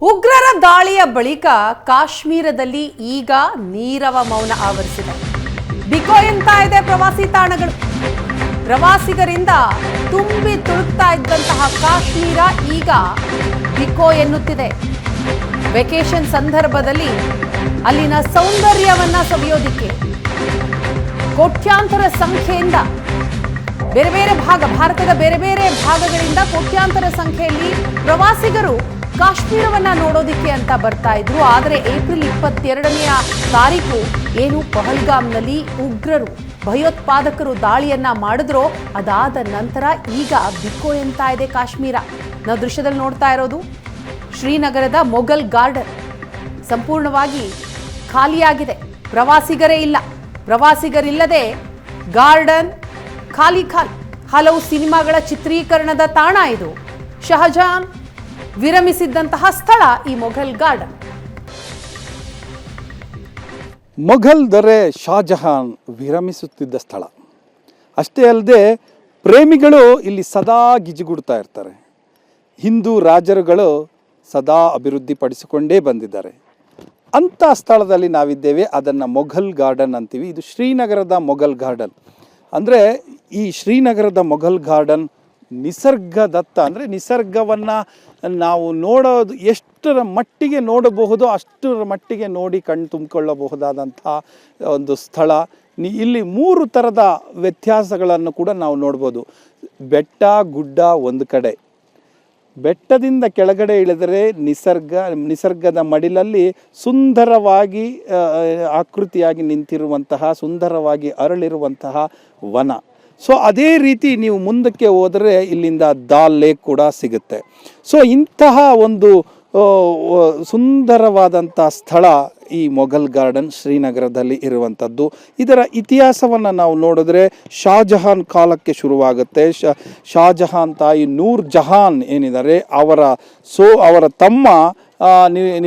ಉಗ್ರರ ದಾಳಿಯ ಬಳಿಕ ಕಾಶ್ಮೀರದಲ್ಲಿ ಈಗ ನೀರವ ಮೌನ ಆವರಿಸಿದೆ. ಬಿಕೋ ಎಂತ ಇದೆ ಪ್ರವಾಸಿ ತಾಣಗಳು. ಪ್ರವಾಸಿಗರಿಂದ ತುಂಬಿ ತುಳುಕ್ತಾ ಇದ್ದಂತಹ ಕಾಶ್ಮೀರ ಈಗ ಬಿಕೋ ಎನ್ನುತ್ತಿದೆ. ವೆಕೇಶನ್ ಸಂದರ್ಭದಲ್ಲಿ ಅಲ್ಲಿನ ಸೌಂದರ್ಯವನ್ನ ಸವಿಯೋದಿಕ್ಕೆ ಕೋಟ್ಯಾಂತರ ಸಂಖ್ಯೆಯಿಂದ ಭಾರತದ ಬೇರೆ ಬೇರೆ ಭಾಗಗಳಿಂದ ಕೋಟ್ಯಾಂತರ ಸಂಖ್ಯೆಯಲ್ಲಿ ಪ್ರವಾಸಿಗರು ಕಾಶ್ಮೀರವನ್ನ ನೋಡೋದಿಕ್ಕೆ ಅಂತ ಬರ್ತಾ ಇದ್ರು. ಆದರೆ ಏಪ್ರಿಲ್ 22ನೇ ತಾರೀಕು ಏನು ಪಹಲ್ಗಾಮ್ನಲ್ಲಿ ಉಗ್ರರು ಭಯೋತ್ಪಾದಕರು ದಾಳಿಯನ್ನ ಮಾಡಿದ್ರೋ ಅದಾದ ನಂತರ ಈಗ ಬಿಕೋ ಎಂತ ಇದೆ ಕಾಶ್ಮೀರ. ನಾವು ದೃಶ್ಯದಲ್ಲಿ ನೋಡ್ತಾ ಇರೋದು ಶ್ರೀನಗರದ ಮೊಘಲ್ ಗಾರ್ಡನ್ ಸಂಪೂರ್ಣವಾಗಿ ಖಾಲಿಯಾಗಿದೆ. ಪ್ರವಾಸಿಗರೇ ಇಲ್ಲ. ಪ್ರವಾಸಿಗರಿಲ್ಲದೆ ಗಾರ್ಡನ್ ಖಾಲಿ. ಹಲವು ಸಿನಿಮಾಗಳ ಚಿತ್ರೀಕರಣದ ತಾಣ ಇದು. ಶಹಜಾನ್ ವಿರಮಿಸಿದ್ದಂತಹ ಸ್ಥಳ ಈ ಮೊಘಲ್ ಗಾರ್ಡನ್. ಮೊಘಲ್ ದೊರೆ ಶಾಜಹಾನ್ ವಿರಮಿಸುತ್ತಿದ್ದ ಸ್ಥಳ ಅಷ್ಟೇ ಅಲ್ಲದೆ ಪ್ರೇಮಿಗಳು ಇಲ್ಲಿ ಸದಾ ಗಿಜಿಗುಡ್ತಾ ಇರ್ತಾರೆ. ಹಿಂದೂ ರಾಜರುಗಳು ಸದಾ ಅಭಿವೃದ್ಧಿಪಡಿಸಿಕೊಂಡೇ ಬಂದಿದ್ದಾರೆ. ಅಂಥ ಸ್ಥಳದಲ್ಲಿ ನಾವಿದ್ದೇವೆ. ಅದನ್ನು ಮೊಘಲ್ ಗಾರ್ಡನ್ ಅಂತೀವಿ. ಇದು ಶ್ರೀನಗರದ ಮೊಘಲ್ ಗಾರ್ಡನ್. ಅಂದರೆ ಈ ಶ್ರೀನಗರದ ಮೊಘಲ್ ಗಾರ್ಡನ್ ನಿಸರ್ಗದತ್ತ, ಅಂದರೆ ನಿಸರ್ಗವನ್ನು ನಾವು ನೋಡೋದು ಎಷ್ಟರ ಮಟ್ಟಿಗೆ ನೋಡಬಹುದು ಅಷ್ಟರ ಮಟ್ಟಿಗೆ ನೋಡಿ ಕಣ್ಣು ತುಂಬಿಕೊಳ್ಳಬಹುದಾದಂಥ ಒಂದು ಸ್ಥಳ. ಇಲ್ಲಿ 3 ಥರದ ವ್ಯತ್ಯಾಸಗಳನ್ನು ಕೂಡ ನಾವು ನೋಡ್ಬೋದು. ಬೆಟ್ಟ ಗುಡ್ಡ ಒಂದು ಕಡೆ, ಬೆಟ್ಟದಿಂದ ಕೆಳಗಡೆ ಇಳಿದರೆ ನಿಸರ್ಗದ ಮಡಿಲಲ್ಲಿ ಸುಂದರವಾಗಿ ಆಕೃತಿಯಾಗಿ ನಿಂತಿರುವಂತಹ ಸುಂದರವಾಗಿ ಅರಳಿರುವಂತಹ ವನ. ಸೊ ಅದೇ ರೀತಿ ನೀವು ಮುಂದಕ್ಕೆ ಹೋದರೆ ಇಲ್ಲಿಂದ ದಾಲ್ ಲೇಕ್ ಕೂಡ ಸಿಗುತ್ತೆ. ಸೊ ಇಂತಹ ಒಂದು ಸುಂದರವಾದಂಥ ಸ್ಥಳ ಈ ಮೊಘಲ್ ಗಾರ್ಡನ್ ಶ್ರೀನಗರದಲ್ಲಿ ಇರುವಂಥದ್ದು. ಇದರ ಇತಿಹಾಸವನ್ನು ನಾವು ನೋಡಿದ್ರೆ ಶಾಜಹಾನ್ ಕಾಲಕ್ಕೆ ಶುರುವಾಗುತ್ತೆ. ಶಾಜಹಾನ್ ತಾಯಿ ನೂರ್ ಜಹಾನ್ ಏನಿದ್ದಾರೆ ಅವರ ತಮ್ಮ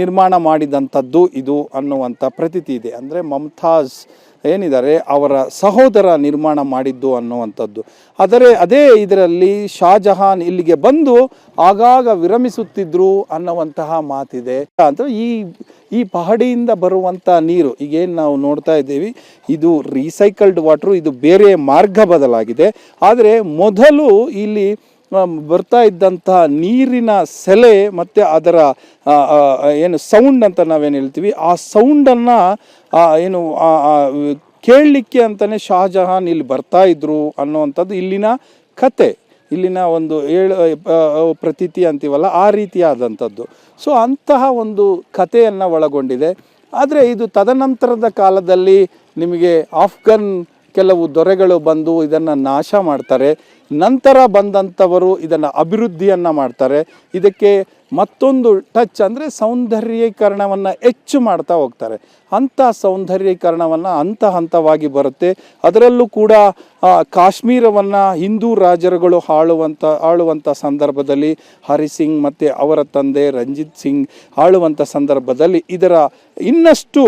ನಿರ್ಮಾಣ ಮಾಡಿದಂಥದ್ದು ಇದು ಅನ್ನುವಂಥ ಪ್ರತೀತಿ ಇದೆ. ಅಂದರೆ ಮಮ್ತಾಜ್ ಏನಿದ್ದಾರೆ ಅವರ ಸಹೋದರ ನಿರ್ಮಾಣ ಮಾಡಿದ್ದು ಅನ್ನುವಂಥದ್ದು. ಅದೇ ಇದರಲ್ಲಿ ಶಾಜಹಾನ್ ಇಲ್ಲಿಗೆ ಬಂದು ಆಗಾಗ ವಿರಮಿಸುತ್ತಿದ್ರು ಅನ್ನುವಂತಹ ಮಾತಿದೆ. ಅಂತ ಈ ಪಹಡಿಯಿಂದ ಬರುವಂಥ ನೀರು ಈಗೇನು ನಾವು ನೋಡ್ತಾ ಇದ್ದೀವಿ ಇದು ರೀಸೈಕಲ್ಡ್ ವಾಟ್ರು. ಇದು ಬೇರೆ ಮಾರ್ಗ ಬದಲಾಗಿದೆ. ಆದರೆ ಮೊದಲು ಇಲ್ಲಿ ಬರ್ತಾ ಇದ್ದಂತಹ ನೀರಿನ ಸೆಲೆ ಮತ್ತು ಅದರ ಏನು ಸೌಂಡ್ ಅಂತ ನಾವೇನು ಹೇಳ್ತೀವಿ, ಆ ಸೌಂಡನ್ನು ಏನು ಕೇಳಲಿಕ್ಕೆ ಅಂತಲೇ ಶಾಜಹಾನ್ ಇಲ್ಲಿ ಬರ್ತಾ ಇದ್ರು ಅನ್ನುವಂಥದ್ದು ಇಲ್ಲಿನ ಕತೆ, ಇಲ್ಲಿನ ಒಂದು ಪ್ರತೀತಿ ಅಂತೀವಲ್ಲ ಆ ರೀತಿಯಾದಂಥದ್ದು. ಸೊ ಅಂತಹ ಒಂದು ಕಥೆಯನ್ನು ಒಳಗೊಂಡಿದೆ. ಆದರೆ ಇದು ತದನಂತರದ ಕಾಲದಲ್ಲಿ ನಿಮಗೆ ಆಫ್ಘನ್ ಕೆಲವು ದೊರೆಗಳು ಬಂದು ಇದನ್ನು ನಾಶ ಮಾಡ್ತಾರೆ. ನಂತರ ಬಂದಂಥವರು ಇದನ್ನು ಅಭಿವೃದ್ಧಿಯನ್ನು ಮಾಡ್ತಾರೆ. ಇದಕ್ಕೆ ಮತ್ತೊಂದು ಟಚ್ ಅಂದರೆ ಸೌಂದರ್ಯೀಕರಣವನ್ನು ಹೆಚ್ಚು ಮಾಡ್ತಾ ಹೋಗ್ತಾರೆ. ಅಂಥ ಸೌಂದರ್ಯೀಕರಣವನ್ನು ಹಂತವಾಗಿ ಬರುತ್ತೆ. ಅದರಲ್ಲೂ ಕೂಡ ಕಾಶ್ಮೀರವನ್ನು ಹಿಂದೂ ರಾಜರುಗಳು ಆಳುವಂಥ ಸಂದರ್ಭದಲ್ಲಿ ಹರಿಸಿಂಗ್ ಮತ್ತು ಅವರ ತಂದೆ ರಂಜಿತ್ ಸಿಂಗ್ ಆಳುವಂಥ ಸಂದರ್ಭದಲ್ಲಿ ಇದರ ಇನ್ನಷ್ಟು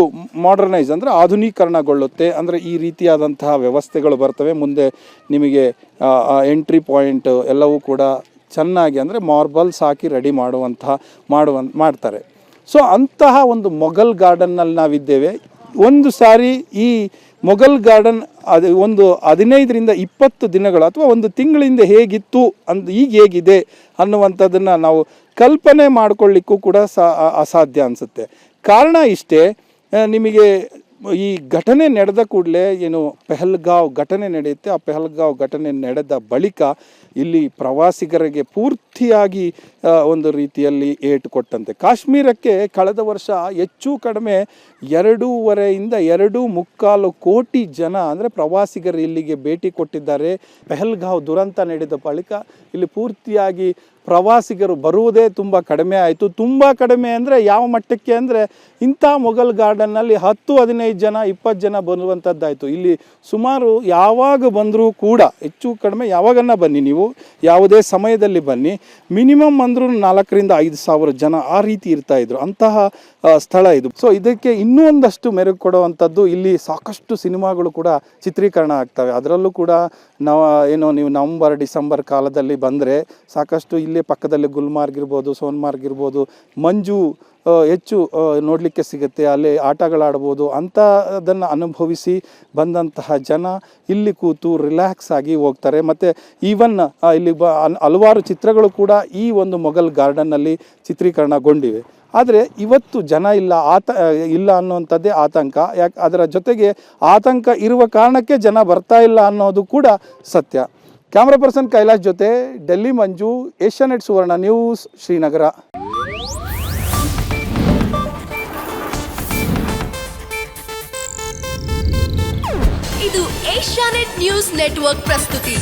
ಮಾಡರ್ನೈಸ್ ಅಂದರೆ ಆಧುನೀಕರಣಗೊಳ್ಳುತ್ತೆ. ಅಂದರೆ ಈ ರೀತಿಯಾದಂತಹ ವ್ಯವಸ್ಥೆಗಳು ಬರ್ತವೆ. ಮುಂದೆ ನಿಮಗೆ ಎಂಟ್ರಿ ಪಾಯಿಂಟ್ ಎಲ್ಲವೂ ಕೂಡ ಚೆನ್ನಾಗಿ ಅಂದರೆ ಮಾರ್ಬಲ್ಸ್ ಹಾಕಿ ರೆಡಿ ಮಾಡ್ತಾರೆ. ಸೊ ಅಂತಹ ಒಂದು ಮೊಘಲ್ ಗಾರ್ಡನ್ನಲ್ಲಿ ನಾವಿದ್ದೇವೆ. ಒಂದು ಸಾರಿ ಈ ಮೊಘಲ್ ಗಾರ್ಡನ್ ಒಂದು 15ರಿಂದ 20 ದಿನಗಳು ಅಥವಾ ಒಂದು ತಿಂಗಳಿಂದ ಹೇಗಿತ್ತು ಈಗ ಹೇಗಿದೆ ಅನ್ನುವಂಥದ್ದನ್ನು ನಾವು ಕಲ್ಪನೆ ಮಾಡಿಕೊಳ್ಳಿಕ್ಕೂ ಕೂಡ ಅಸಾಧ್ಯ ಅನಿಸುತ್ತೆ. ಕಾರಣ ಇಷ್ಟೇ, ನಿಮಗೆ ಈ ಘಟನೆ ನಡೆದ ಕೂಡಲೇ ಏನು ಪಹಲ್ಗಾವ್ ಘಟನೆ ನಡೆಯುತ್ತೆ. ಆ ಪಹಲ್ಗಾವ್ ಘಟನೆ ನಡೆದ ಬಳಿಕ ಇಲ್ಲಿ ಪ್ರವಾಸಿಗರಿಗೆ ಪೂರ್ತಿಯಾಗಿ ಒಂದು ರೀತಿಯಲ್ಲಿ ಏಟು ಕೊಟ್ಟಂತೆ. ಕಾಶ್ಮೀರಕ್ಕೆ ಕಳೆದ ವರ್ಷ ಹೆಚ್ಚು ಕಡಿಮೆ 2.5ರಿಂದ 2.25 ಕೋಟಿ ಜನ ಅಂದರೆ ಪ್ರವಾಸಿಗರು ಇಲ್ಲಿಗೆ ಭೇಟಿ ಕೊಟ್ಟಿದ್ದಾರೆ. ಪಹಲ್ಗಾವ್ ದುರಂತ ನಡೆದ ಬಳಿಕ ಇಲ್ಲಿ ಪೂರ್ತಿಯಾಗಿ ಪ್ರವಾಸಿಗರು ಬರುವುದೇ ತುಂಬ ಕಡಿಮೆ ಆಯಿತು. ತುಂಬ ಕಡಿಮೆ ಅಂದರೆ ಯಾವ ಮಟ್ಟಕ್ಕೆ ಅಂದರೆ ಇಂಥ ಮೊಘಲ್ ಗಾರ್ಡನ್ನಲ್ಲಿ 10-15 ಜನ 20 ಜನ ಬರುವಂಥದ್ದಾಯಿತು. ಇಲ್ಲಿ ಸುಮಾರು ಯಾವಾಗ ಬಂದರೂ ಕೂಡ ಹೆಚ್ಚು ಕಡಿಮೆ ಯಾವಾಗನ್ನ ಬನ್ನಿ, ನೀವು ಯಾವುದೇ ಸಮಯದಲ್ಲಿ ಬನ್ನಿ, ಮಿನಿಮಮ್ ಅಂದರೂ 4,000ರಿಂದ 5,000 ಜನ ಆ ರೀತಿ ಇರ್ತಾಯಿದ್ರು. ಅಂತಹ ಸ್ಥಳ ಇದು. ಸೊ ಇದಕ್ಕೆ ಇನ್ನೂ ಒಂದಷ್ಟು ಮೆರುಗು ಕೊಡುವಂಥದ್ದು ಇಲ್ಲಿ ಸಾಕಷ್ಟು ಸಿನಿಮಾಗಳು ಕೂಡ ಚಿತ್ರೀಕರಣ ಆಗ್ತವೆ. ಅದರಲ್ಲೂ ಕೂಡ ನೀವು ನವಂಬರ್ ಡಿಸೆಂಬರ್ ಕಾಲದಲ್ಲಿ ಬಂದರೆ ಸಾಕಷ್ಟು ಇಲ್ಲಿ ಇಲ್ಲಿ ಪಕ್ಕದಲ್ಲಿ ಗುಲ್ಮಾರ್ಗ್ ಇರ್ಬೋದು, ಸೋನ್ಮಾರ್ಗ್ ಇರ್ಬೋದು, ಮಂಜು ಹೆಚ್ಚು ನೋಡಲಿಕ್ಕೆ ಸಿಗುತ್ತೆ. ಅಲ್ಲಿ ಆಟಗಳಾಡ್ಬೋದು. ಅಂಥದನ್ನು ಅನುಭವಿಸಿ ಬಂದಂತಹ ಜನ ಇಲ್ಲಿ ಕೂತು ರಿಲ್ಯಾಕ್ಸ್ ಆಗಿ ಹೋಗ್ತಾರೆ. ಮತ್ತು ಈವನ್ ಇಲ್ಲಿ ಹಲವಾರು ಚಿತ್ರಗಳು ಕೂಡ ಈ ಒಂದು ಮೊಘಲ್ ಗಾರ್ಡನ್ನಲ್ಲಿ ಚಿತ್ರೀಕರಣಗೊಂಡಿವೆ. ಆದರೆ ಇವತ್ತು ಜನ ಇಲ್ಲ ಅನ್ನುವಂಥದ್ದೇ ಆತಂಕ. ಅದರ ಜೊತೆಗೆ ಆತಂಕ ಇರುವ ಕಾರಣಕ್ಕೆ ಜನ ಬರ್ತಾ ಇಲ್ಲ ಅನ್ನೋದು ಕೂಡ ಸತ್ಯ. ಕ್ಯಾಮ್ರಾ ಪರ್ಸನ್ ಕೈಲಾಶ್ ಜೊತೆ ಡೆಲ್ಲಿ ಮಂಜು, ಏಷ್ಯಾನೆಟ್ ಸುವರ್ಣ ನ್ಯೂಸ್, ಶ್ರೀನಗರ. ಇದು ಏಷ್ಯಾನೆಟ್ ನ್ಯೂಸ್ ನೆಟ್ವರ್ಕ್ ಪ್ರಸ್ತುತಿ.